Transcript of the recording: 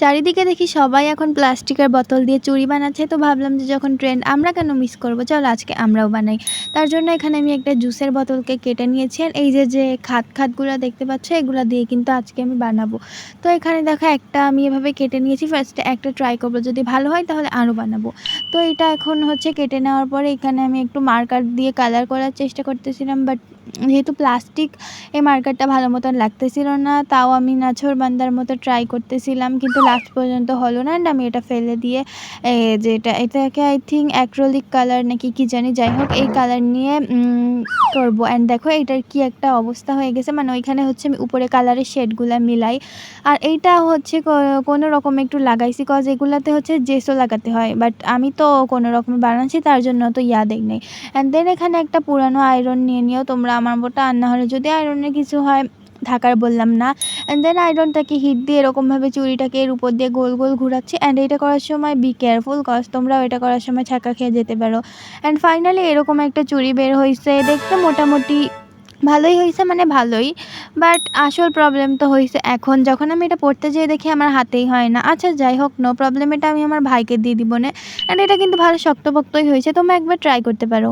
চারিদিকে দেখি সবাই এখন প্লাস্টিকের বোতল দিয়ে চুড়ি বানাচ্ছে, তো ভাবলাম যে যখন ট্রেন্ড আমরা কেন মিস করব, চলো আজকে আমরাও বানাই। তার জন্য এখানে আমি একটা জুসের বোতলকে কেটে নিয়েছি, আর এই যে যে খাতগুলো দেখতে পাচ্ছ এগুলা দিয়ে কিন্তু আজকে আমি বানাবো। তো এখানে দেখো একটা আমি এভাবে কেটে নিয়েছি, ফার্স্টে একটা ট্রাই করবো, যদি ভালো হয় তাহলে আরও বানাবো। তো এটা এখন হচ্ছে কেটে নেওয়ার পরে এখানে আমি একটু মার্কার দিয়ে কালার করার চেষ্টা করতেছিলাম, বাট যেহেতু প্লাস্টিক এই মার্কারটা ভালো মতন লাগতেছিল না, তাও আমি নাছোড়বান্দার মতো ট্রাই করতেছিলাম, কিন্তু লাস্ট পর্যন্ত হলো না। অ্যান্ড আমি এটা ফেলে দিয়ে এটাকে আই থিঙ্ক অ্যাক্রিলিক কালার নাকি কি জানি, যাই হোক এই কালার নিয়ে করবো। অ্যান্ড দেখো এটার কি একটা অবস্থা হয়ে গেছে, মানে ওইখানে হচ্ছে আমি উপরে কালারের শেডগুলো মিলাই, আর এইটা হচ্ছে কোনো রকম একটু লাগাইছি, কজ এগুলাতে হচ্ছে জেসও লাগাতে হয়, বাট আমি তো কোনো রকম বানাচ্ছি তার জন্য তো দেখ নেই। অ্যান্ড দেন এখানে একটা পুরানো আয়রন নিও তোমরা আমার মতো, আর না হলে যদি আয়রনের কিছু হয় ঢাকার বললাম না। অ্যান্ড দেন আয়রনটাকে হিট দিয়ে এরকমভাবে চুড়িটাকে এর উপর দিয়ে গোল গোল ঘুরাচ্ছি। অ্যান্ড এটা করার সময় বি কেয়ারফুল, কজ তোমরাও এটা করার সময় ছ্যাঁকা খেয়ে যেতে পারো। অ্যান্ড ফাইনালি এরকম একটা চুড়ি বের হয়েছে, দেখতে মোটামুটি ভালোই হয়েছে, মানে ভালোই, বাট আসল প্রবলেম তো হয়েছে এখন যখন আমি এটা পড়তে যেয়ে দেখি আমার হাতেই হয় না। আচ্ছা যাই হোক, নো প্রবলেম, এটা আমি আমার ভাইকে দিয়ে দিব না। অ্যান্ড এটা কিন্তু ভালো শক্তপোক্তই হয়েছে, তোমরা একবার ট্রাই করতে পারো।